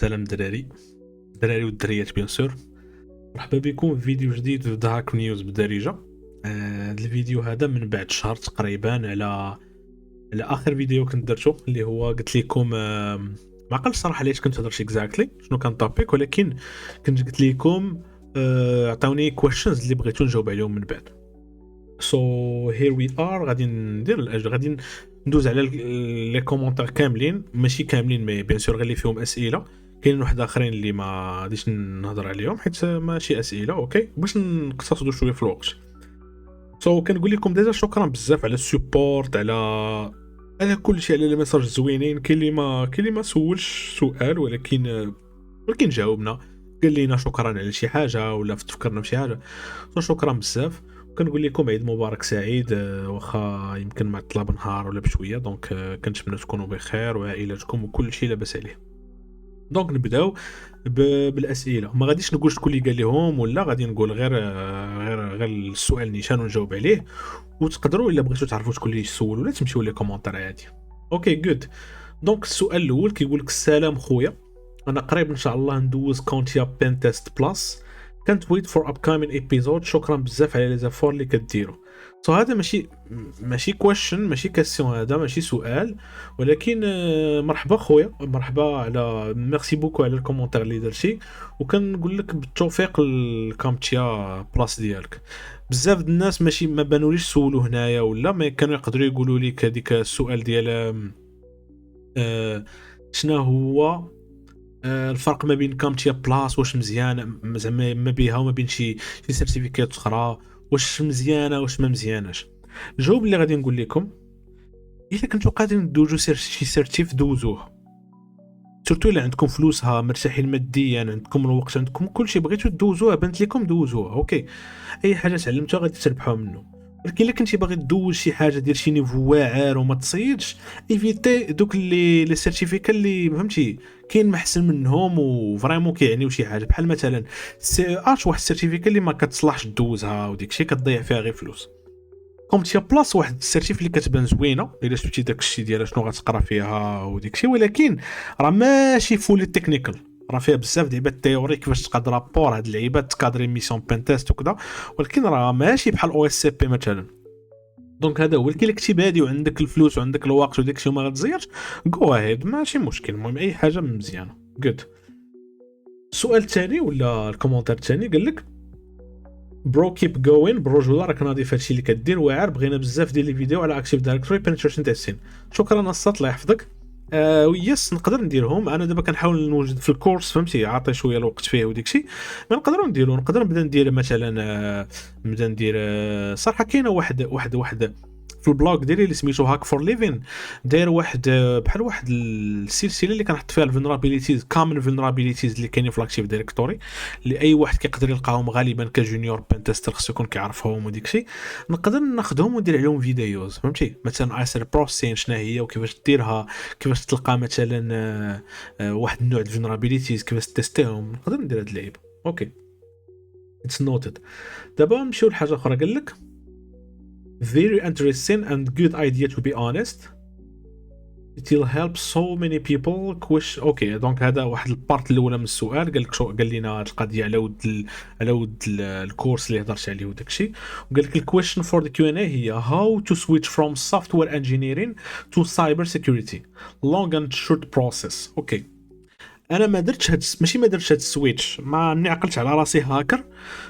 سلام دراري والدريات بيان سور. مرحبا بكم في فيديو جديد في هاك نيوز بالدارجه. هذا الفيديو هذا من بعد شهر تقريبا على اخر فيديو كنت درته اللي هو قلت لكم. ما عقلتش صراحه ليش كنت هضرت اكزاكتلي شنو كان التوبيك، ولكن كنت قلت لكم عطاوني كويشنز اللي بغيتو نجاوب عليهم من بعد. سو هير وي ار غادي ندوز على لي كومونتير كاملين، ماشي كاملين مي بيان سور غير اللي فيهم اسئله. كاينين واحد اخرين اللي ما غاديش نهضر عليهم حيت ماشي اسئله، اوكي، باش نقتصدوا شويه في الوقت. كنقول لكم ديجا شكرا بزاف على السبورت، على كل شيء، على لي ميساج زوينين. كاين اللي ما سولش سؤال ولكن جاوبنا، قال لنا شكرا على شي حاجه ولا تفكرنا بشي حاجه. شكرا بزاف. كنقول لكم عيد مبارك سعيد، واخا يمكن مع طلب نهار ولا بشويه. دونك كنتمنى تكونوا بخير وعائلتكم وكل شيء لاباس عليه. دونك نبداو بالاسئله. ما غاديش نقول شكون اللي قال لهم، ولا غادي نقول غير السؤال نيشان ونجاوب عليه. وتقدروا الا بغيتوا تعرفوا شكون اللي يسول ولا تمشيو لي كومونتير عادي. اوكي جود. دونك السؤال الاول كيقول لك السلام خويا، انا قريب ان شاء الله ندوز كونتيا بين تيست بلس. كانت ويت فور ابكامين ايبيزود. شكرا بزاف على لي زافور اللي كديروا. هذا ماشي كويشن، ماشي كاسيون، هذا ماشي سؤال، ولكن مرحبا خويا، مرحبا على ميرسي بوكو على الكومونتير اللي درتي. وكنقول لك بالتوفيق الكامتيا بلاس ديالك. بزاف د الناس ماشي ما بانوليش سولوا هنايا ولا ما كانوا يقدروا يقولوا لك هذيك السؤال ديال شنو هو الفرق ما بين كامتيا بلاس، واش مزيانه زعما ما بيها وما بين شي سيرتيفيكات اخرى، واش مزيانه واش ما مزياناش. الجواب اللي غادي نقول لكم، اذا كنتو قادرين تدوزو شي سيرتيف دوزوه، سورتو الا عندكم فلوسها، مرتاحين ماديا، عندكم الوقت، عندكم كل شيء، بغيتو دوزوها، بانت لكم دوزوها. اوكي، اي حاجه تعلمتوها غادي تربحوا منه. ولكن الا كنتي باغي دوز شي حاجه ديال شي نيفو واعر وما تصيدش، ايفيتي دوك لي سيرتيفيكا اللي فهمتي كاين محسن منهم وفريمون كيعنيو شي حاجه، بحال مثلا سي اش واحد السيرتيفيكا اللي ما كتصلحش دوزها وديك كتضيع فيها غير فلوس. كومتيا بلاس واحد السيرتيف اللي كتبان زوينه الا شفتي داك الشيء ديالها شنو غتقرا فيها وديك الشيء، ولكن راه ماشي فولي تكنيكال، راه فيها بزاف د لعيبات تيوري كيفاش تقاد رابور، هاد اللعيبات تكادري ميسيون بين تيست وكذا، ولكن راه ماشي بحال او اس سي بي مثلا. دونك هذا هو. ولكن الا كنتي بادي وعندك الفلوس وعندك الوقت وداك الشيء وما غتزيرش، جو اهيد، ماشي مشكل. المهم اي حاجه مزيانه. جود. السؤال الثاني ولا الكومونتير الثاني قال لك برو كيب جوين برجوله، راك ناضي في هادشي اللي كدير واعر، بغينا بزاف ديال لي فيديو على اكتيف دايركتوري بنتريشن تيستين. شكرا السط، الله يحفظك. ويس نقدر نديرهم. انا دابا كنحاول نوجد في الكورس، فهمتي، عاطي شويه الوقت فيه وديك الشيء. ما نقدروا نديرو، نقدر نبدا ندير مثلا نبدا ندير صراحه كاينه واحد في البلوغ ديالي اللي سميتو هاك فور ليفين، داير واحد بحال واحد السلسله اللي كنحط فيها الفولنرابيليتيز، كامل فولنرابيليتيز اللي كاينين في الاكتيف دايركتوري، اللي اي واحد كيقدر يلقاهم غالبا كجونيور بين تيستر خصو يكون كيعرفهم وديك الشيء. نقدر ناخذهم وندير عليهم فيديوز، فهمتي، مثلا ايسر بروسين شنو هي وكيفاش ديرها، كيفاش تلقى مثلا واحد النوع د الفولنرابيليتيز كيفاش تيستيهم. نقدر ندير هاد اللعيبه. اوكي، اتس نوتد. دابا نمشيو لحاجه اخرى. قال لك very interesting and good idea to be honest. It will help so many people. اوكي، دونك هذا واحد البارت الاولى من السؤال. قال لك قال لنا القضيه على ود الكورس اللي هضرت عليه وداك الشيء. وقال لك الكويشن فور ذا كيو ان اي هي how to switch from software engineering to cyber security long and short process. اوكي، انا ما درتش ماشي ما درتش هاد السويتش، ما مني عقلت على راسي هاكر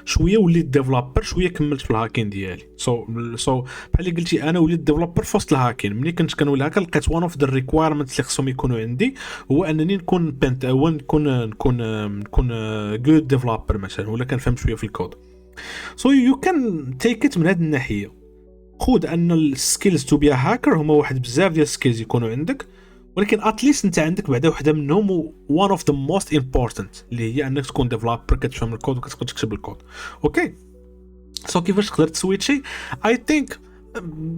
شويه وليت ديفلوبر، شويه كملت في الهاكين ديالي. بحال اللي قلتي انا وليت ديفلوبر في وسط الهاكين. ملي كنت كنولي هاكر لقيت وان اوف ذا ريكوايرمنتس اللي خصهم يكونوا عندي هو انني نكون نكون جود ديفلوبر مثلا، ولا كنفهم شويه في الكود. يو كان تيك ات من هذه الناحيه. خذ ان السكيلز تو بي هاكر هما واحد بزاف ديال السكيلز يكونوا عندك، ولكن اتليست انت عندك بعدا وحده منهم وان اوف ذا موست امبورتانت اللي هي انك تكون ديفلوبر، كتفهم الكود وكتقدر تكتب الكود. اوكي، كيفاش تقدر تسويتشي؟ اي ثينك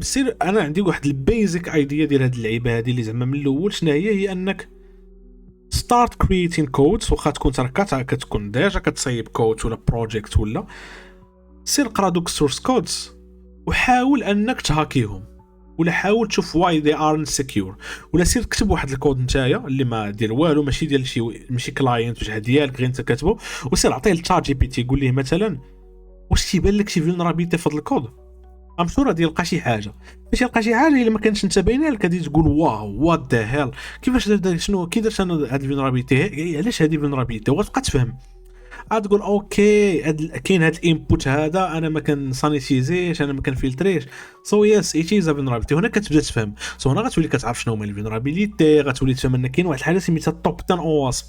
سير انا عندي واحد البيزك ايديا ديال هاد اللعيبه هذه اللي زعما من الاول شنو هي انك ستارت كرييتين كودز. واخا تكون كتكون ديجا كتصايب كود ولا بروجيكت، ولا سير قرا دوك السورس كودز وحاول انك تهاكيهم. ولا حاول تشوف واي ذي ار انسكيور، ولا سير كتب واحد الكود نتايا اللي ما دير والو، ماشي ديال شي ماشي كلاينت وجه ديالك غير انت كاتبه، وسير عطيه لتشات جي بي تي قول ليه مثلا واش تيبان لك شي فولنرابيلتي في هذا الكود، ام شور غادي يلقى شي حاجه. فاش يلقى شي حاجه الا ما كانش انت باينه لك غادي تقول واو وات ذا هيل، كيفاش درت شنو كي درت انا هاد الفولنرابيلتي، علاش هادي فولنرابيلتي، وغتبقى تفهم. تقول اوكي كاين هاد الانبوت هذا انا ما كنسانيتيزيش، انا ما كنفلتريش، سو يس ايت از فولنرابيلتي. هنا كتبدا تفهم، سو هنا غتولي كتعرف شنو هما الفولنرابيلتي، غتولي تفهم ان كاين واحد الحاجه سميتها التوب 10 او واسب،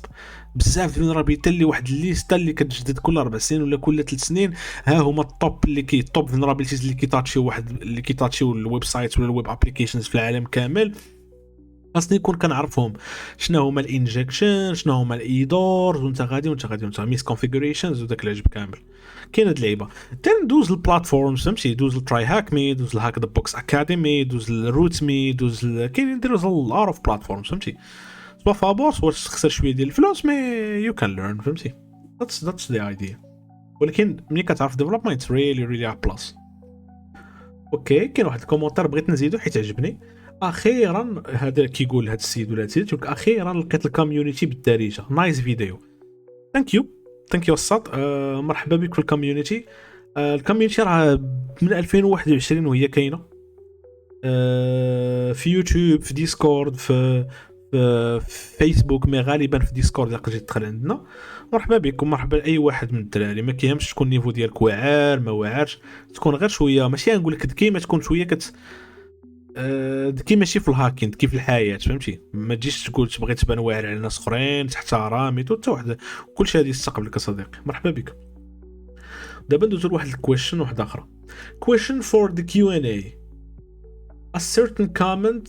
بزاف الفولنرابيلتي اللي واحد الليسته اللي كتجدد كل 4 سنين ولا كل 3 سنين، ها هما التوب اللي التوب فولنرابيلتيز اللي كيتاتشيو واحد اللي كيتاتشيو الويب سايت ولا الويب ابليكيشنز في العالم كامل. خاصني نكون كنعرفهم شنو هما الانجكشن، شنو هما الايدورز، وانت غادي وانت ميس كونفيغوريشنز وداك العجب كامل. كاين هاد اللعيبه تندوز البلاتفورمز، فهمتي، دوز التراي هاك مي، دوز الهاك ذا بوكس اكاديمي، دوز الروت مي، كاين نديرو لار اوف بلاتفورمز، فهمتي، سوا فابور سوا تخسر شويه ديال الفلوس، مي يو كان ليرن، فهمتي، ذاتس ذا ايديا. ولكن ملي كتعرف ديفلوبمنت ريلي بلس. اوكي كاين واحد الكومونتير بغيت نزيدو حيت عجبني. اخيرا هذا كيقول هذا السيد ولا السيد، اخيرا لقيت الكوميونيتي بالدارجه، نايس فيديو، ثانك يو السط. مرحبا بك في الكوميونيتي. الكوميونيتي راه من 2021 وهي كاينه، في يوتيوب، في ديسكورد، في فيسبوك، مي غالبا في ديسكورد الا جيت تدخل عندنا. مرحبا بكم، مرحبا لاي واحد من الدراري، ما كيهمش تكون النيفو ديالك واعر ما واعرش، تكون غير شويه، ماشي نقول لك كيما تكون شويه كي ماشي في الهاكين كيف في الحياه، فهمتي، ما تجيش تقول تبغي تبان واعر على ناس اخرين تحترم حتى واحد، كلشي هذه يستقبلك صديقي. مرحبا بك. دابا ندوزو لواحد الكويشن واحده اخرى. question for the Q&A. a certain comment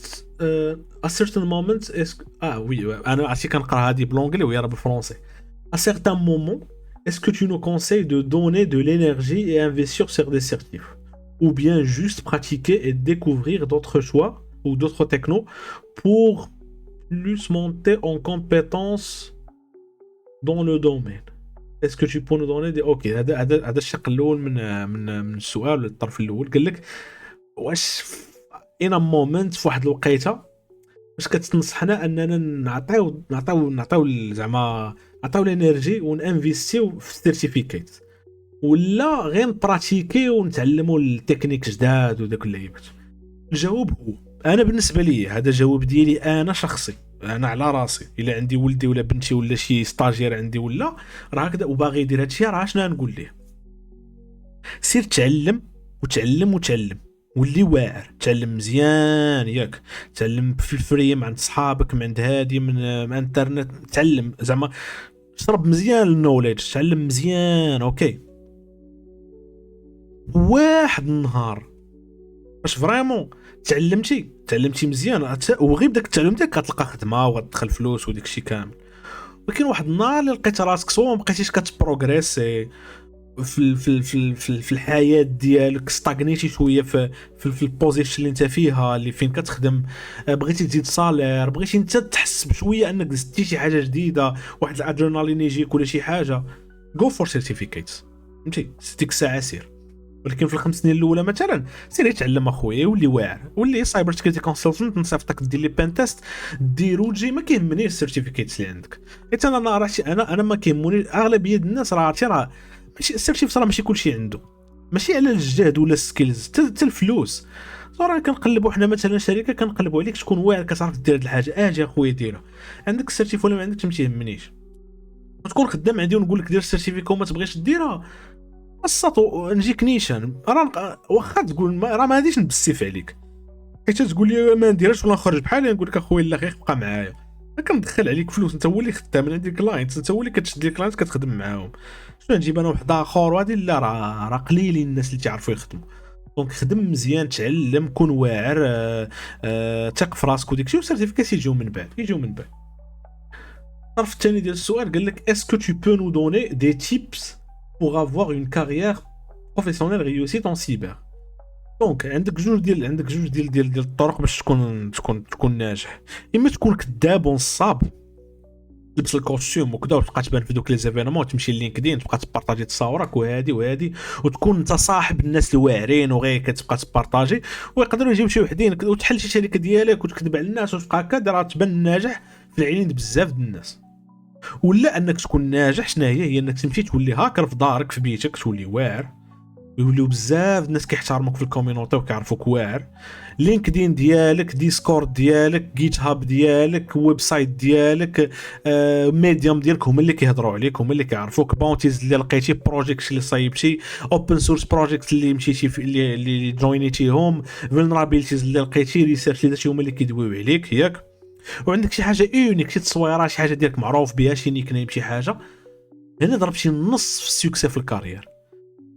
a certain moment is oui انا عرفتي كنقرا هذه بالونجلي وهي راه بالفرنسي. a certain moment est-ce que tu nous conseilles de donner de l'énergie et investir sur des certifs, ou bien juste pratiquer et découvrir d'autres choix ou d'autres technos pour plus monter en compétences dans le domaine. Est-ce que tu peux nous donner des اوكي هذا الشق الاول من السؤال، الطرف الاول قال لك واش ان مومنت في واحد الوقيته واش كتنصحنا اننا نعطيو زعما نعطيو الانرجي ونانفيستيو في السيرتيفيكيت، ولا غير نبراتيكي ونتعلموا التكنيك جداد وداك اللعيبات. الجواب هو انا بالنسبه لي هذا جواب ديالي انا شخصي، انا على راسي، الا عندي ولدي ولا بنتي ولا شي ستاجير عندي ولا راه هكذا وباغي يدير هادشي، راه شنو نقول ليه؟ سير تعلم وتعلم واللي واعر، تعلم مزيان ياك، تعلم في الفري عند صحابك، من عند هادي من انترنت، تعلم زعما شرب مزيان النوليدج، تعلم مزيان اوكي. واحد النهار باش فريمون تعلمتي مزيان وغير بداك التعلم ديالك غتلقى خدمه وغتدخل فلوس وداك الشيء كامل. ولكن واحد النهار اللي لقيت راسك سوا ما بقيتيش كتبروغريسي في الحياه ديالك، ستاغنيتي شويه في البوزيشن اللي انت فيها اللي فين كتخدم، بغيتي تزيد صالير، بغيتي انت تحس بشويه انك زدتي شي حاجه جديده، واحد الادرينالين يجيك ولا شي حاجه، جو فور سيرتيفيكيتس، فهمتي، ديك الساعه سير. ولكن في الخمس سنين الاولى مثلا سير يتعلم اخويا، ولي واعر، ولي سايبر سكيورتي كونسلتنت، نصيفطك دير لي بان تيست ديرو تجي، ما كيهمنيش السيرتيفيكيتس اللي عندك، حيت انا راه انا ما كيهموني اغلبيه الناس، راه عرفتي راه ماشي السيرتيف راه ماشي كلشي عنده، ماشي على الجهد ولا السكيلز، حتى الفلوس. راه كنقلبوا حنا مثلا شركه كنقلبوا عليك تكون واعر كتعرف دير هاد الحاجه، اجي اخويا ديرها، عندك السيرتيف ولا ما عندكش ما تيهمنيش، تكون خدام عندي ونقول لك دير السيرتيفيكا وما تبغيش ديرها، السطو نجيك نيشان، راه واخا تقول راه ما غاديش نبسيف عليك، حيت تقول لي ما نديرهاش ولا نخرج بحالي، نقول لك اخويا لا غير بقى معايا، ما كندخل عليك فلوس، انت هو اللي خدام، عندي كلاينت، انت هو اللي كتشد لي كلاينت كتخدم معاهم، شنو نجيب انا واحد اخر وهادي لا، راه قليلين الناس اللي تعرفوا يخدموا. دونك خدم مزيان، تعلم، كون واعر، ثق في راسك وديك السيرتيفيكات يجيو من بعد. الطرف الثاني ديال السؤال قال لك اسكو تو بو نو دوني دي تيبس pour avoir une carrière professionnelle réussie en cyber. دونك عندك جوج ديال الطرق باش تكون ناجح، اما تكون كذاب ونصاب، تلبس الكوستيم وكذا وتبقى تبان في دوك لي زيفينمون، تمشي لينكدين تبقى تبارطاجي تصاورك وهادي وتكون انت صاحب الناس الواعرين وغير كتبقى تبارطاجي، ويقدروا يجيو شي وحدين وتحل شي شركه ديالك وتكذب على الناس وتبقى هكا راه تبان ناجح في العينين بزاف د الناس. ولا انك تكون ناجح شنو هي انك تمشي تولي هاكر في دارك في بيتك، تولي واعر ويوليو بزاف الناس كيحترموك في الكوميونيتي وكيعرفوك واعر. لينكدين ديالك، ديسكورد ديالك، جيت هاب ديالك، ويب سايت ديالك، ميديوم ديالك هما اللي كيهضروا عليك، هما اللي كيعرفوك. باونتيز اللي لقيتي، بروجيكت اللي صايبتي، اوبن سورس بروجيكت اللي مشيتي في اللي جوينيتيهم، فولنرابيلتيز اللي لقيتي، ريسيرش اللي درتي هما اللي كيدويو عليك ياك. وعندك شي حاجه اونيك، شي تصويره، شي حاجه ديالك معروف بها، شي نيك نيم، شي حاجه. هنا ضرب شي نص في السوكسي في الكارير.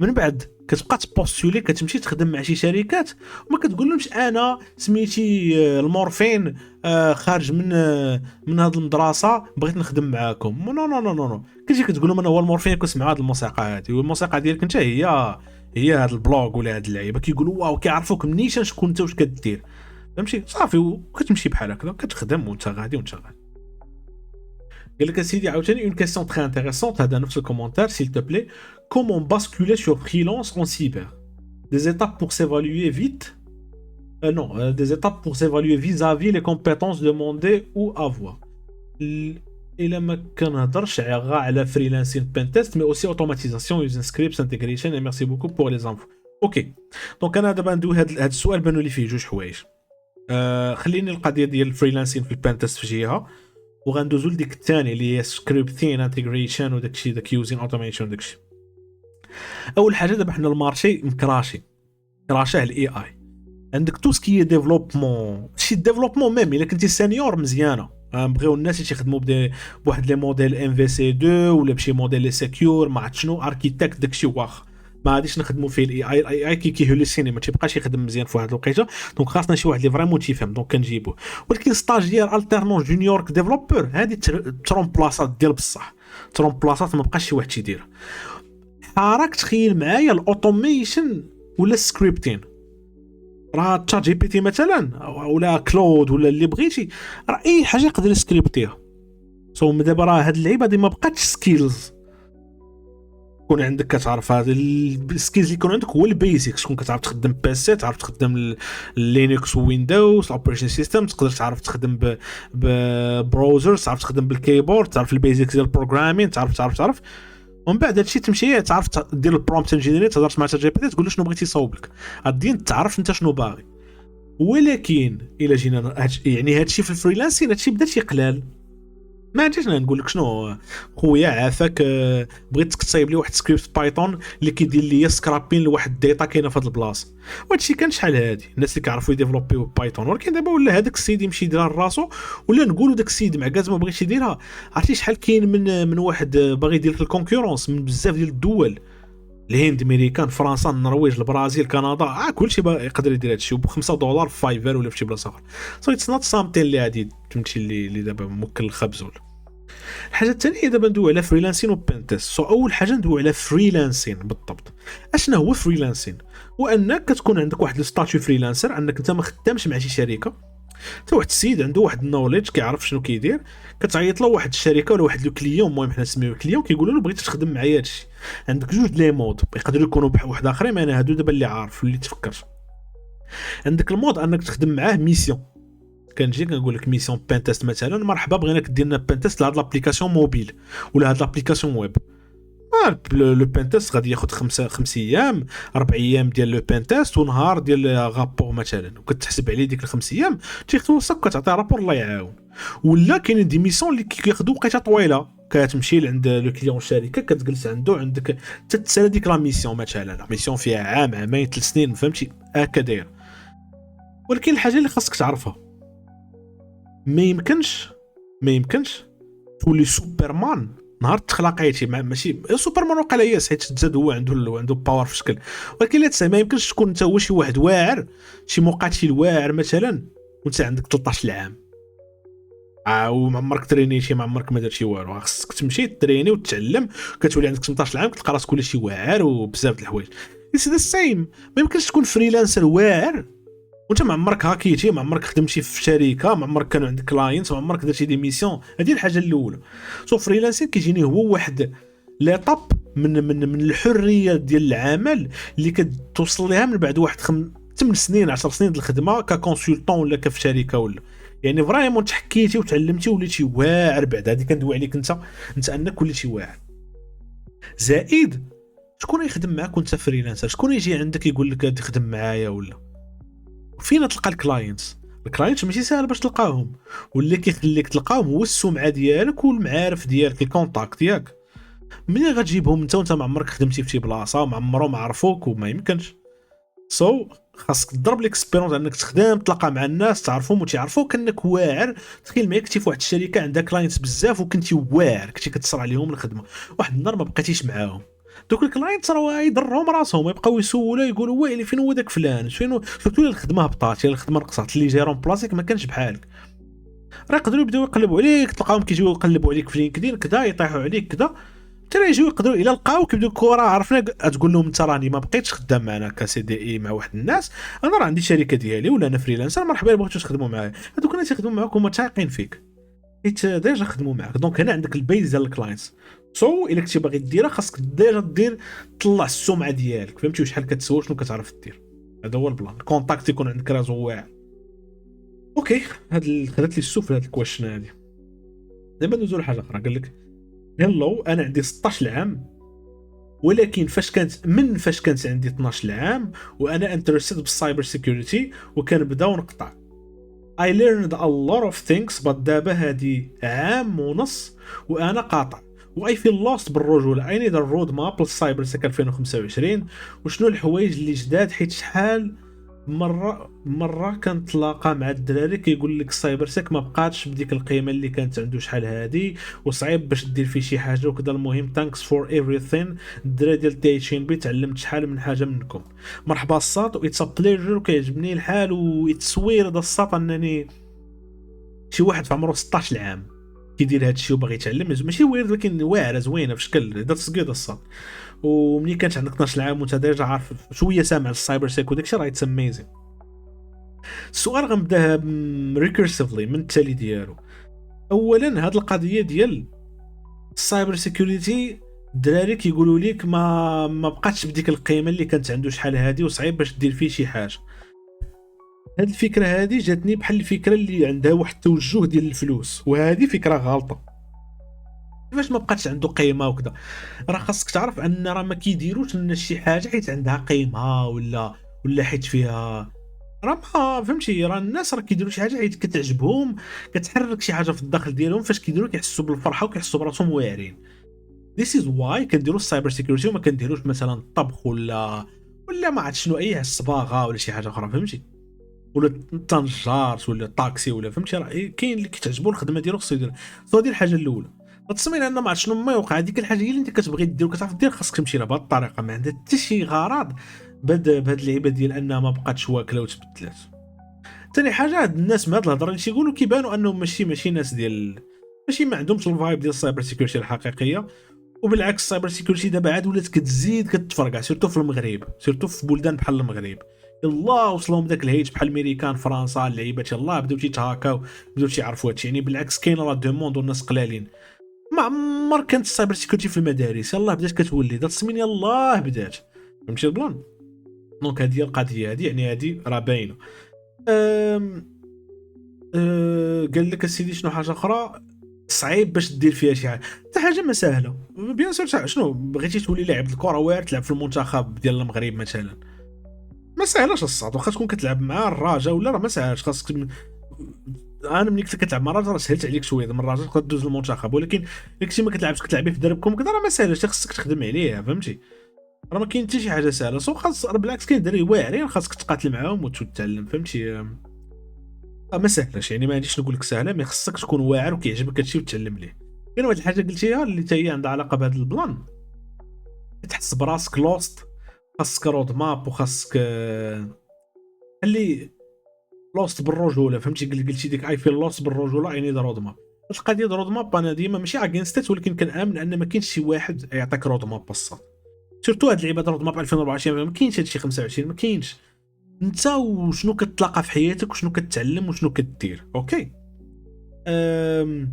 من بعد كتبقى تبوستولي، كتمشي تخدم مع شي شركات وما كتقولهمش انا سميتي المورفين، خارج من هذه المدرسه بغيت نخدم معاكم. نو نو نو نو نو، كتجي كتقول لهم انا هو المورفين كنسمع هذه الموسيقى هذه، والموسيقى ديالك انت هي هذا البلوغ ولا هذه اللعيبه. كيقولوا واو كيعرفوك منيشان شكون انت واش كدير، فهمتي؟ صافي وكتمشي بحال هكذا كتخدم وانت غادي وانت غادي. قال لك سيدي عاوتاني اون كيسيون تري انتريسونت، هذا نفس الكومونتير سيل تو بلي. Comment basculer sur freelance en cyber? Des étapes pour s'évaluer vite. Non, des étapes pour s'évaluer vis-à-vis les compétences demandées ou avoir. إلا ما كنهضرش غا على freelancing pen test mais aussi automatisation using scripts integration et merci beaucoup pour les infos. اوكي دونك انا دابا ندوي هذا السؤال بانوا لي فيه جوج حوايج. خليني القضيه ديال الفريلانسين في البان تيست في جهه، وغندوزو لديك الثاني اللي هي سكريبتين انتجريشن وداكشي داك يوزين اوتوميشن داكشي. اول حاجه دابا حنا المارشي كراشاه الاي اي. عندك تو سكي ديفلوبمون، شي ديفلوبمون ميم الا كنتي سينيور مزيانه، بغيو الناس اللي يخدموا بواحد لي موديل ام في سي 2 ولا بشي موديل لي سيكيور ما عرفت شنو اركيتكت داكشي واخا ما غاديش نخدموا فيه الاي اي كيهوليسيني ما تيبقاش يخدم مزيان في واحد الوقيته. دونك خاصنا شي واحد اللي فريمون تيفهم، دونك كنجيبوه. ولكن ستاجير الترنون جونيور ديفلوبر هذه ترون بلاصات ديال بصح، ترون بلاصات ما بقاش شي واحد تيديرها. راك تخيل معايا الاوتوميشن ولا السكريبتين، راه تشات جي بي تي مثلا ولا كلود ولا اللي بغيتي، راه اي حاجه يقدر يسكريبتيها. دابا راه هاد اللعيبه هادي ما بقاتش سكيلز يكون عندك كتعرف هاد السكيلز اللي يكون عندك هو البيزكس، تكون كتعرف تخدم بيسي، تعرف تخدم لينكس ويندوز الاوبريشن سيستم، تقدر تعرف تخدم ببراوزر، تعرف تخدم بالكيبورد، تعرف البيزكس ديال البروغرامين، تعرف ومن بعد هادشي تمشي تعرف دير البرومبت انجينيري، تهضر مع جي بي تي تقول له شنو بغيتي يصاوب لك، غادي تعرف انت شنو باغي. ولكن الا جينا يعني هادشي في الفريلانسين هادشي بدا يقلال. ما عرفتش نقول لك شنو خويا عافاك، بغيت تصايب لي واحد سكريبت بايثون اللي كيدير لي سكرابين لواحد الديتا كاينه في هذه البلاصه، وهادشي كان شحال هادي الناس اللي كيعرفوا يديفلوبيو بايثون. ولكن دابا ولا هذاك السيد يمشي يديرها لراسو، ولا نقولوا داك السيد مع كاز ما بغيتش يديرها. عرفتي شحال كاين من واحد باغي يدير في الكونكورونس من بزاف ديال الدول، الهند، امريكان، فرنسا، النرويج، البرازيل، كندا، كلشي يقدر يدير هادشي $5 في فايفر ولا في شي بلاصه اخرى. سو اتس نوت سامثين اللي غادي تمشي اللي دابا ممكن الخبز. الحاجه الثانيه دابا ندوي على فريلانسين وبين تيست. اول حاجه ندوي على فريلانسين بالضبط. اشنا هو فريلانسين؟ هو انك كتكون عندك واحد الستاتيو فريلانسر، انك انت ما خدامش مع شي شركه، حتى واحد السيد عنده واحد النوليدج كيعرف شنو كيدير، كتعيط له واحد الشركه ولا واحد لو كليون، المهم حنا نسميوه كليون، كيقولوا له بغيت تخدم معايا هادشي. عندك جوج لي مود يقدروا يكونوا بواحد اخرين، ما انا هادو دابا اللي عارف اللي تفكرت. عندك المود انك تخدم معاه ميسيون، كنجي كنقول لك ميسيون بين تيست مثلا، مرحبا بغيناك دير لنا بين تيست لهاد لابليكاسيون موبيل ولا هاد لابليكاسيون ويب. لو بين تيست غادي ياخذ 5 ايام 4 ايام ديال لو بين تيست ونهار ديال غابور مثلا، وكتحسب عليه ديك ال5 ايام تيخلصك كتعطي رابور الله يعاون. ولا كاينين دي ميسيون اللي كياخذوا وقيته طويله، كتمشي لعند لو كليون الشركه كتجلس عنده، عندك تتسالى ديك لا ميسيون مثلا، ميسيون فيها عام عامين 3 سنين، فهمتي هكا داير. ولكن الحاجه اللي خاصك تعرفها، ما يمكنش تولي سوبرمان نهار تخلقيتي، ماشي سوبرمان وقال هي حيت تزاد هو عنده باور في شكل، ولكن لا ما يمكنش تكون انت هو شي واحد واعر، شي مقاتل واعر مثلا وانت عندك 13 عام وما عمرك ترينيتي، ما عمرك ما درتي والو. خاصك تمشي تريني وتتعلم، كتولي عندك 18 عام كتلقى راسك كل شي واعر وبزاف د الحوايج. اتس ذا سيم. ما يمكنش تكون فريلانسر واعر وانت ما عمرك هاكيتي، ما عمرك خدمتي في شركه، ما عمرك كانوا عندك كلاينت، ما عمرك درتي دي ميسيون. هذه الحاجه الاولى. سو فريلانسين كيجيني هو واحد ليطاب من الحريه ديال العمل اللي كتوصل ليها من بعد واحد 8 سنين 10 سنين ديال الخدمه ككونسلتون ولا كفي شركه ولا. يعني فريمون تحكيتي وتعلمتي وليتي واعر. بعد هذه كندوي عليك انت انك وليتي واعر. زائد شكون يخدم معاك وانت فريلانسر؟ شكون يجي عندك يقول لك تخدم معايا ولا؟ فين تلقى الكلاينتس؟ الكلاينتس ماشي ساهل باش تلقاهم، واللي كيخليك تلقاهم هو السمعه ديالك والمعارف ديالك، الكونتاكت ديالك. منين غتجيبهم انت ما عمرك خدمتي في شي بلاصه، ما عمرهم عرفوك وما يمكنش. خاصك تضرب ليكسبيرونس انك تخدم، تلقى مع الناس تعرفهم وتعرفوك انك واعر. تخيل معايا كنتي في واحد الشركه عندها كلاينتس بزاف وكنتي واعر، كنتي كتصرع عليهم الخدمه، واحد النهار ما بقيتيش معاهم، دوك الكلاينتس راه يضرهم راسهم، يبقاو يسولوا يقولوا ويلي فين هو داك فلان، فين سورتو الخدمه هبطات، الخدمه نقصات، اللي جاي رون بلاصيك ما كانش بحالك. راه يقدروا يبداو يقلبوا عليك، تلقاهم كيجيو يقلبوا عليك في لينكدين كذا، يطيحوا عليك كذا، ترى يجيو يقدروا الا لقاوك يبداو كره عرفنا، تقول لهم انت راني ما بقيتش خدام معنا كسي دي اي مع واحد الناس، انا راه عندي شركه ديالي ولا انا فريلانسر، مرحبا بغيتو تخدموا معايا. هذوك الناس يخدموا معاك هما تايقين فيك، حيت ديجا خدموا معاك. دونك هنا عندك البيز ديال الكلاينتس. الا كنتي باغي ديرها خاصك ديجا تطلع السمعه ديالك، فهمتي وشحال كتسوى شنو كتعرف دير. هذا هو البلان. الكونتاكت يكون عندك راه واعر. اوكي، خدات لي السوف هاد الكويشن هادي. دابا ندوزو لحاجه اخرى. قال لك هلو انا عندي 16 عام، ولكن فاش كانت عندي 12 عام وانا انترستد بالسايبر سيكيورتي وكنبدا ونقطع. I learned a lot of things but دابا هادي عام ونص وانا قاطع. و I feel lost بالرجوله. I need a road map للسايبر سيك 2025. وشنو الحوايج اللي جداد؟ حيت شحال مره كنتلاقى مع الدراري كيقول لك السايبر سيك ما بقاتش بديك القيمه اللي كانت عنده شحال هادي، وصعيب باش دير فيه شي حاجه وكذا. المهم thanks for everything. الدراري ديال تيشين بي تعلمت شحال من حاجه منكم. مرحبا الساط، وإتس بليجر، وكيعجبني الحال ويتسوير هذا الساط انني شي واحد في عمره 16 عام كيدير هذا الشيء وباغي يتعلم. ماشي ويرد ولكن واعره زوينه في شكل هذا صقيد الساط. ومني كانت عندك 12 عام وانت ديجا عارف شويه سامع السايبر سيك وداكشي، راه يتس اميزين. السؤال غنبداها ريكيرسيفلي من التالي ديالو. اولا هاد القضيه ديال السايبر سيكوريتي، الدراري كيقولوا لك ما بقاتش بديك القيمه اللي كانت عنده شحال هادي وصعيب باش دير فيه شي حاجه. هاد الفكره هادي جاتني بحال الفكره اللي عندها واحد التوجه ديال الفلوس، وهذه فكره غلطه. كيفاش ما بقاتش عنده قيمه وكذا؟ راه خاصك تعرف ان راه ما كيديروش ان شي حاجه حيت عندها قيمه ولا حيت فيها، راه ما فهمتي. راه الناس راه كيديروا شي حاجه حيت كتعجبهم، كتحرك شي حاجه في الداخل ديالهم، فاش كيديروا كيحسوا بالفرحه وكيحسوا براسهم واعرين. This is why كنديروا السايبر سيكيورتي وما كنديروش مثلا الطبخ ولا ما عرفت شنو، اي الصباغه ولا شي حاجه اخرى، فهمتي، ولا التنجار ولا الطاكسي ولا فهمتي. راه كاين اللي كتعجبو الخدمه ديالو خصو يدير. هذه الحاجه الاولى. التصميم لان ما عرفت شنو ما يوقع، هذيك الحاجه هي اللي انت كتبغي دير وكتعرف دير، خاصك تمشي لها بهذه الطريقه، ما عندها حتى شي غرض بهاد اللعيبه ديال انها ما بقاتش واكله وتبدلات. ثاني حاجه، هاد الناس من هاد الهضره اللي تيقولوا كيبانوا انهم ماشي ناس ديال، ماشي ما عندهمش الفايب ديال السايبر سيكيورتي الحقيقيه. وبالعكس السايبر سيكيورتي دابا عاد ولات كتزيد كتفرقع، سيرتو في المغرب، سيرتو في بلدان بحال المغرب. يلا وصلهم داك الهيج بحال الميريكان فرنسا، اللعيبات يلاه بداو تيتهاكاو، بداو تيعرفوا هادشي. يعني بالعكس كاين لا دوموند والناس قلالين. ما عمر كانت السايبر سيكيورتي في المدارس، يلاه بدات كتولي دات السمين، يلاه بدات، فهمتي البلان. دونك هذه هي القضيه هذه، يعني هذه راه باينه. قال لك اسيدي شنو حاجه اخرى صعيب باش دير فيها شي حاجه، حتى حاجه ما سهله. بيان سور شنو بغيتي تولي لاعب الكره واعر تلعب في المنتخب ديال المغرب مثلا، ما سهلاش الصاد. واخا تكون كتلعب مع الراجا ولا راه ما سهلش، خاصك انا ملي كنت كتلعب مع الراجا راه سهلت عليك شويه، من الراجا تقدر دوز المنتخب، ولكن داكشي ما كتلعبش كتلعبي في دربكم كذا راه ما سهلش، خاصك تخدم عليه، فهمتي. راه ما كاين حتى شي حاجه سهله. سو خاص بالعكس كاين دراري واعرين خاصك تقاتل معاهم وتتعلم، فهمتي. ما سهلاش، يعني ما عنديش نقول لك سهله، مي خصك تكون واعر وكيعجبك هادشي وتعلم ليه. كاين واحد الحاجه قلتيها اللي حتى هي عندها علاقه بهذا البلان، تحس براسك لوست، خاصك رود ماب وخاصك اللي لوست بالرجوله، فهمتي. قلتي ديك اي فيل لوست بالرجوله، اي نيد رود ماب. القضيه ديال رود ماب انا ديما ماشي اغينست، ولكن كنامن ان ما كاينش شي واحد يعطيك رود ماب بصح، سورتو هاد اللعيبه رود ماب 2024 ما كاينش هادشي 25 ما كاينش. انت وشنو كتلاقى في حياتك وشنو كتعلم وشنو كدير. اوكي. أم...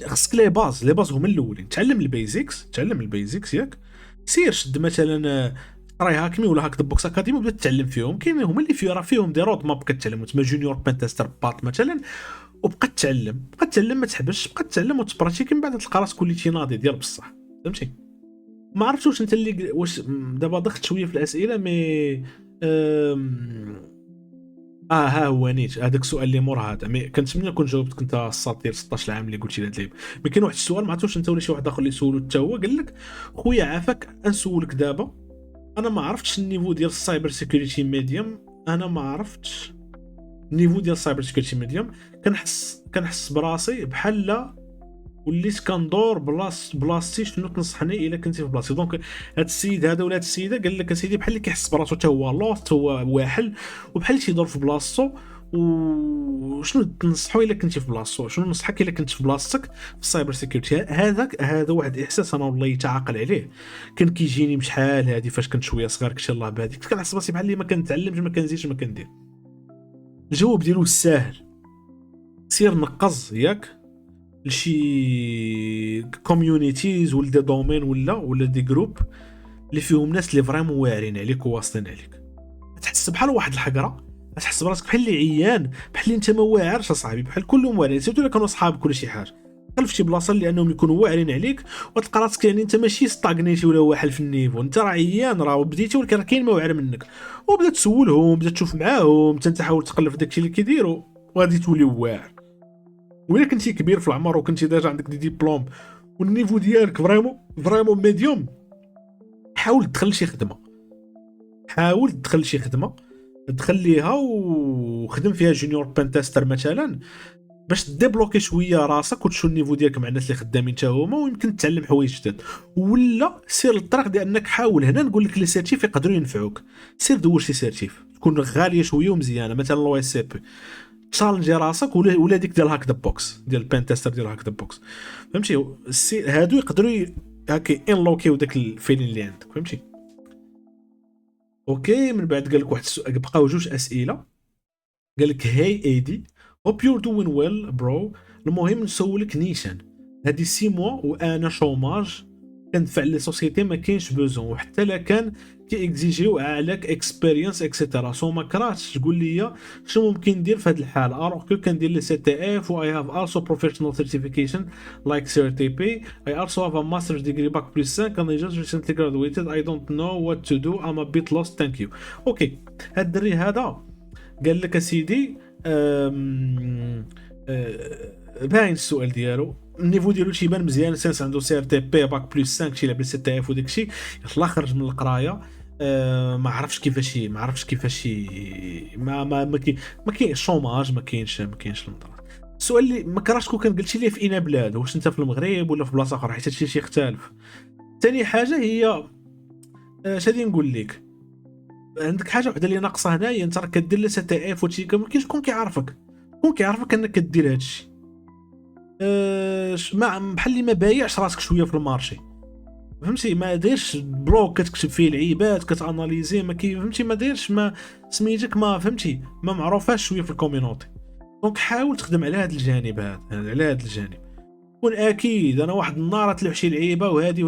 خصك لي باز هما الاولين. تعلم البيزكس ياك. سير شد مثلا راي هاكمي ولا هاك بوكس اكاديمي وبدا تتعلم فيهم. كاين هما اللي راه فيهم دي رود ماب كتعلم، تما جونيور بنتستر بات مثلا، وبقى تتعلم ما تحبسش، بقى تتعلم وتبراتيكي، من بعد تلقى راسك وليتي ناضي ديال بصح. فهمتي؟ ما عرفتش واش انت اللي واش دابا ضغط شويه في الاسئله مي ها هو نيت هذاك السؤال اللي مور هذا. مي كنتمنى نكون جاوبتك انت الساط ديال 16 عام اللي قلتي لهاد اللعيب. مي كاين واحد السؤال ما عرفتش انت ولا شي واحد اخر اللي سولو حتى هو، قال لك خويا عافاك نسولك دابا، انا ما عرفتش النيفو ديال السايبر سيكوريتي ميديوم، انا ما عرفتش النيفو ديال السايبر سيكوريتي ميديوم. كنحس براسي بحال لا وليت كندور بلاصتي، شنو تنصحني الا كنتي في بلاصتي؟ دونك هاد السيد هذا ولا هاد السيده قال لك اسيدي بحال اللي كيحس براسو حتى هو لوست، هو واحل وبحال اللي تيدور في بلاصتو. وشنو تنصحو الا كنتي في بلاصتو؟ شنو نصحك الا كنت في بلاصتك في السايبر سيكوريتي؟ هذا واحد الاحساس انا والله تعاقل عليه، كان كيجيني بشحال هادي فاش كنت شويه صغير، كنت الله بهاديك كنت كنحس راسي بحال اللي ما كنتعلمش ما كنزيدش ما كندير. الجواب ديالو ساهل، سير نقز ياك لشي كوميونيتيز ولا دي دومين ولا دي جروب اللي فيهم ناس اللي فريمون واعرين عليك وواصلين عليك. تحس بحال واحد الحقره، تحس براسك بحال اللي عيان، بحال اللي انت ما واعرش اصاحبي، بحال كلهم واعرين، سيرتو الا كانوا صحابك ولا شي حاجه. دخل في شي بلاصه لانهم يكونوا واعرين عليك وتلقى راسك يعني انت ماشي ستاغنيتي ولا واحل في النيفو، انت راه عيان، راه بديتي ولكن راه كاين ما واعر منك، وبدا تسولهم، بدا تشوف معاهم، انت تحاول تقلب في داكشي اللي كيديروا وغادي تولي واعر. ولا كنتي كبير في العمر وكنتي ديجا عندك دي ديبلوم والنيفو ديالك فريمون ميديوم، حاول تدخل شي خدمه دخل ليها وخدم فيها جونيور بنتستر مثلا، باش تديبلوكي شويه راسك وتشوف النيفو ديالك مع الناس اللي خدامين حتى هما، ويمكن تتعلم حوايج جداد. ولا سير للطريق ديال انك حاول، هنا نقول لك لي سيرتيف يقدروا ينفعوك، سير دور شي سيرتيف تكون غاليه شويه ومزيانه، مثلا لو اس سي بي، تشالنجي راسك، ولا ديك ديال هاك ذا بوكس ديال بين تيستر ديال هاك ذا بوكس. فهمتي؟ هادو يقدروا هاكي انلوكيو داك الفيلين اللي عندك. فهمتي؟ اوكي. من بعد قال لك واحد السؤال، بقاو جوج اسئله. قال لك هاي ايدي هوب يور دوين ويل برو، المهم نسولك نيشان، هادي 6 موا وانا شوماج، كندفع لي سوسيتي ما كاينش بوزون، وحتى لا كان كي اكزيجيو عليك اكسبيرينس اكسيتيرا، سو ما كرهتش تقول لي شنو ممكن ندير في هاد الحال، الوغ كو كندير لي سي تي اف و اي هاف السو بروفيشنال سيرتيفيكيشن لايك سي تي بي، اي السو هاف ا ماستر ديجري باك بلس 5 and I just recently graduated I don't know what to do I'm a bit lost thank you. اوكي. هاد الدري هذا قال لك اسيدي باين السؤال ديالو، النيفو ديالو تيبان مزيان، سانس عنده سي ار تي بي باك بلس 5 شي لعب سي تي اف وداك الشيء، يلاه خرج من القرايه. ما عرفتش كيفاش ما كاين الشوماج، ما كاينش المطر. السؤال اللي ما كرهتش كون كان قلتي لي في اين بلاد، واش انت في المغرب ولا في بلاصه اخرى، حيت هادشي يختلف. ثاني حاجه هي اش غادي نقول لك، عندك حاجه وحده اللي ناقصه هنايا، انت راك كدير لي سي تي اف وشي، ما كاينش شكون كيعرفك انك كدير هادشي. ما بحال اللي ما بايعش راسك شويه في المارشي. فهمتي؟ ما دايرش بلوك كتكتب فيه العيبات كتاناليزي، ما فهمتي؟ ما دايرش ما سميتك، ما فهمتي؟ ما معروفاش شويه في الكوميونيتي. دونك حاول تخدم على هذا الجانب، كون اكيد انا واحد النهار تلوح شي لعيبه وهادي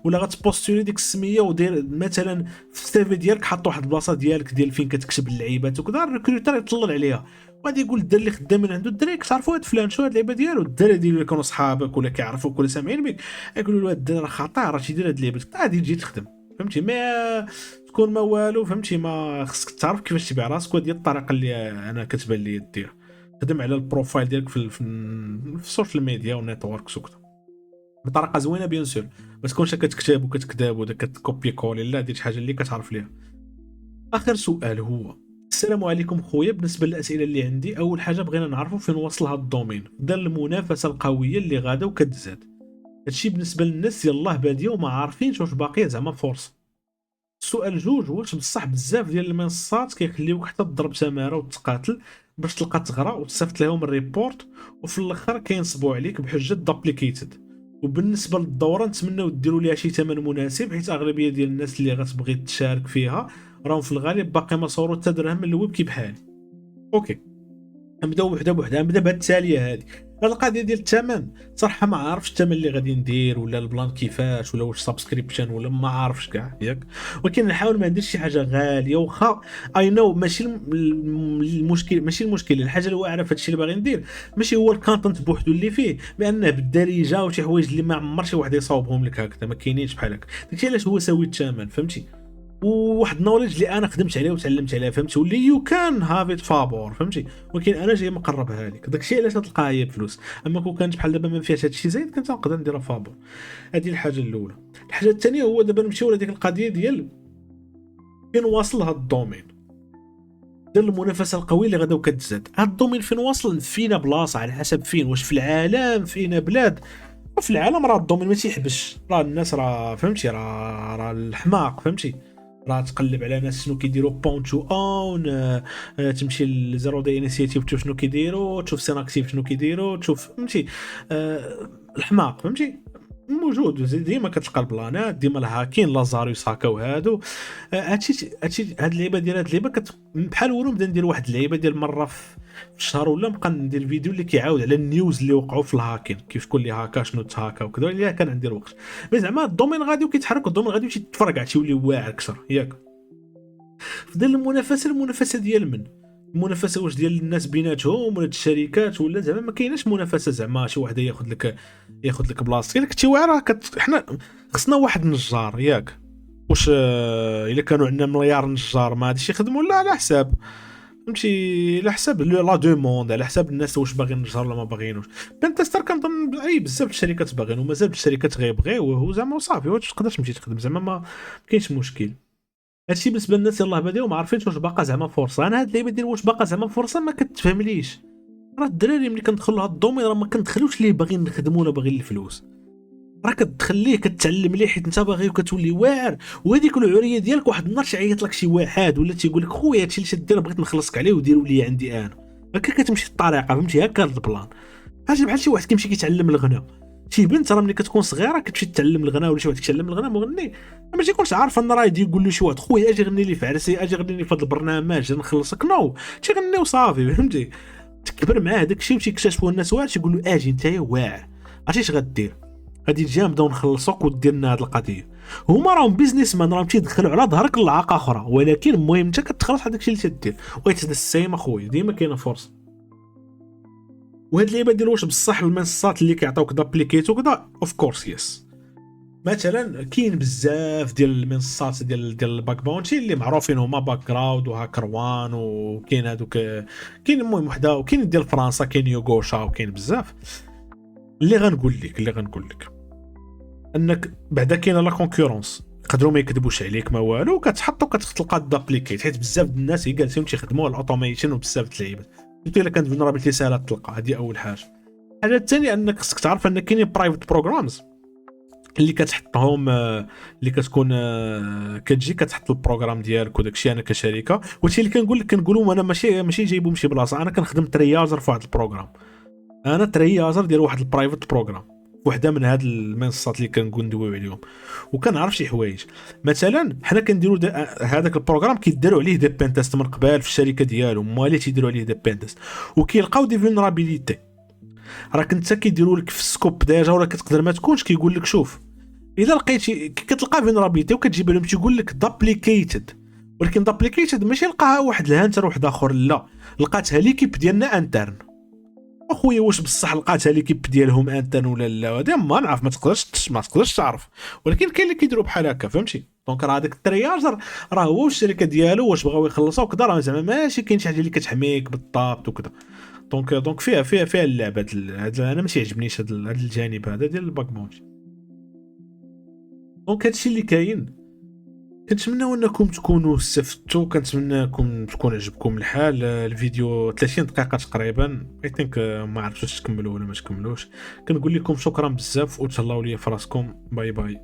ولا غتبوستولي ديك السميه ودير مثلا في السيفي ديالك حط واحد البلاصه ديالك ديال فين كتكتب اللعيبات وكذا، الريكروتر يطلع عليها وغادي يقول الدري اللي خدامين عنده الدري تعرفوا هاد فلان شو هاد اللعيبه ديالو، الدري اللي كانوا صحابك ولا كيعرفوك ولا سامعين بك يقولوا له هاد الدري راه خطير راه تيدير هاد اللعيبات، غادي تجي تخدم. فهمتي؟ ما تكون ما والو. فهمتي؟ ما خصك تعرف كيفاش تبيع راسك، ودي الطريقه اللي انا كتبان لي دير، خدم على البروفايل ديالك في السوشيال ميديا والنيتوركس وكذا بطريقه زوينه بيان سور، ما تكونش كتكتب ودا كتكوبي كولي، لا دير شي حاجه اللي كتعرف ليها. اخر سؤال هو السلام عليكم خويا، بالنسبه للاسئله اللي عندي، اول حاجه بغينا نعرفوا فين وصل هذا الدومين، دار المنافسه القويه اللي غادا وكتزاد، هادشي بالنسبه للناس يلاه باديه وما عارفينش واش باقيه زعما فرصه. السؤال جوج، واش بصح بزاف ديال المنصات كيخليوك حتى تضرب تماره وتقاتل باش تلقى تغرى وتصيفط لهم الريبورت، وفي الاخر كينصبوا عليك بحجه دابليكيتد؟ وبالنسبه للدوره نتمنوا ديروا ليها شي ثمن مناسب، حيت اغلبيه ديال الناس اللي غتبغي تشارك فيها راهم في الغالب باقي ما صوروا حتى درهم من الويب كي بحالي. اوكي نبداو وحده بوحده. نبدا بهاد التاليه هذه. هاد القضيه ديال الثمن صراحه ما عارفش الثمن اللي غادي ندير ولا البلان كيفاش ولا واش سبسكريبشن ولا ما عارفش كاع ياك، ولكن نحاول ما نديرش شي حاجه غاليه. واخا اي نو ماشي المشكل، ماشي المشكل الحاجه الواعره في هادشي اللي باغي ندير ماشي هو الكونتنت بوحدو اللي فيه، بانه بالدارجه وشي حوايج اللي ما عمر شي واحد يصاوبهم لك هكذا، ما كاينينش بحال هكا. داكشي علاش هو ساوي الثمن فهمتي. وواحد النوليدج اللي انا خدمت عليه وتعلمت عليه فهمتي، واللي يو كان هاف ات فابور فهمتي، ولكن انا جاي مقربها لك. داكشي علاش تلقاها هي بفلوس. اما كون كانت بحال دابا ما فيهاش هادشي زايد كنت نقدر نديرها فابور. هذه الحاجه الاولى. الحاجه الثانيه هو دابا نمشيو لهذيك القضيه ديال فين واصل هاد الدومين ديال المنافسه القويه اللي غدا وكتزاد. هاد الدومين فين واصل، فينا بلاصه على حسب فين، واش في العالم فينا بلاد. في العالم راه الدومين ما تيحبش، راه الناس راه فهمتي راه الحماق فهمتي، راه تقلب على ناس شنو كيديروا بون تو اون، تمشي لزيرو دي انيشيتيف تشوف شنو كيديروا، تشوف سيناكتيف شنو كيديروا، تشوف فهمتي الحماق فهمتي موجود ديما. كتلقى البلانات ديما الهاكين لازاريوس هاكاو هادو. هادشي هاد اللعيبه ديال هاد اللعيبه بحال ورو نبدا ندير واحد اللعيبه ديال مره في الشهر ولا نبقى ندير فيديو اللي كيعاود على النيوز اللي وقعوا في الهاكين، كيف شكون اللي هاكا شنو تهاكا وكذا، اللي كان عندي الوقت. مي زعما الدومين غادي وكيتحرك، الدومين غادي يمشي يتفرقع تيولي واعر اكثر ياك. في ظل المنافسه ديال من المنافسه واش ديال الناس بيناتهم ولا الشركات، ولا زعما ما كايناش منافسه زعما شي واحد ياخذ لك بلاصتك. الا كنتي واعر حنا خصنا واحد نجار ياك. واش الا كانوا عندنا مليار نجار ما غاديش يخدموا؟ لا، على حساب فهمتي، على حساب لا دوموند، على حساب الناس واش باغيين نجار ولا ما باغيينوش. بنتستر كنظن اي بزاف الشركات باغيين ومازال الشركات غيبغيوه زعما وصافي، واش تقدر تمشي تخدم زعما ما كاينش مشكل. هادشي بالنسبه للناس يلاه باديو ما عارفينش واش باقا زعما فرصه. انا هاد اللعيبه ديال واش باقا زعما فرصه ما كتفهمليش. راه الدراري ملي كندخلوا لهاد الدومين راه ما كندخلوش ليه باغيين نخدموا ولا باغيين الفلوس، راه كتخليه كتعلم ليه حيت انت باغي وكتولي واعر. وهذيك العريه ديالك واحد النهار تعيط لك شي واحد ولا تيقول لك خويا هادشي اللي تدير بغيت نخلصك عليه وديروا لي عندي انا. هكا كتمشي الطريقه فهمتي، هكا البلان. حاجه بحال شي واحد كيمشي كيتعلم الغناء. شي بنت راه ملي كتكون صغيره كتمشي تتعلم الغناء، ولا شي واحد كيتعلم الغناء مغني ما تيكونش عارف ان راه يدي يقول له شي واحد خويا اجي غني لي في عرسي، اجي غني لي في هذا البرنامج نخلصك. نو تيغني وصافي فهمتي. تكبر معاه داكشي وتيكتشفوا الناس واعر تيقول له اجي نتايا واعر عرفتي اش غدير، غادي تجي نبداو نخلصوك ودير لنا هذه القضيه. هما راهم بيزنس مان، راهم تيدخلوا على ظهرك للعاقه اخرى، ولكن المهم انت كتخلص على داكشي اللي تدير. ويتسد السيم اخويا ديما كاينه فرصه. وهاد اللعيبه ديال واش بصح المنصات اللي كيعطيوك دابليكيت وكذا اوف كورس يس. مثلا كاين بزاف ديال المنصات ديال الباك باونتي اللي معروفين هما باك جراوند وهاكر وان، وكاين هذوك كاين المهم وحده، وكاين ديال فرنسا كاين يوغوشا، وكاين بزاف. اللي غنقول لك انك بعدا كاينه لا كونكورونس، يقدروا ما يكذبوش عليك ما والو، كتحط وكتلقى دابليكيت حيت بزاف د الناس جالسين تيخدموا الاوتوميشن وبزاف د اللعيبات. انت الا كانت فينرابيلتي سهله تلقى، هذه اول حاجه. الحاجه الثانيه انك خصك تعرف ان كاينين برايفت بروغرامز اللي كتحطهم، اللي كتكون كتجي كتحط البروغرام ديالك وداكشي. انا كشركه وهادشي اللي كنقول لك كنقولوا انا ماشي جايبو من شي بلاصه، انا كنخدم تريازر في واحد البروغرام، انا تريازر ديال واحد البرايفت بروغرام وحده من هاد المنصات اللي كنقول ندويو عليهم، وكنعرف شي حوايج. مثلا حنا كنديروا هذاك البروغرام كيديروا عليه دي بين تيست من قبل في الشركه ديالهم، مالي تيديروا عليه دي بين تيست وكيلقاو دي فولنرابيليتي. راك انت كيديروا لك في السكوب ديجا ولا كتقدر ما تكونش، كيقول لك شوف اذا لقيتي كتلقى فولنرابيليتي وكتجيب لهم تيقول لك دابليكيتد، ولكن دابليكيتد ماشي لقاها واحد الهانتر واحد اخر، لا لقاتها ليكيب ديالنا انترن. اخويا واش بصح لقاتها ليكيب ديالهم انترن ولا لا؟ هذا ما نعرف، ما تقدرش تعرف، ولكن كاين اللي كيديروا بحال هكا فهمتي. دونك راه هذاك الترياجر راه هو الشركه ديالو واش بغاو يخلصوا كذا، راه زعما ماشي كاين شي حاجه اللي كتحميك بالضبط وكذا. دونك فيها اللعبه انا ماشي يعجبنيش هذا الجانب هذا ديال الباك مونتي. دونك هادشي اللي كاين. كنتمنى انكم تكونوا استفدتوا، كنتمنىكم تكون عجبكم الحال. الفيديو 30 دقيقه تقريبا، اي ثينك ما عرفتش تكملوا ولا ما تكملوش. كنقول لكم شكرا بزاف وتهلاو ليا في راسكم. باي باي.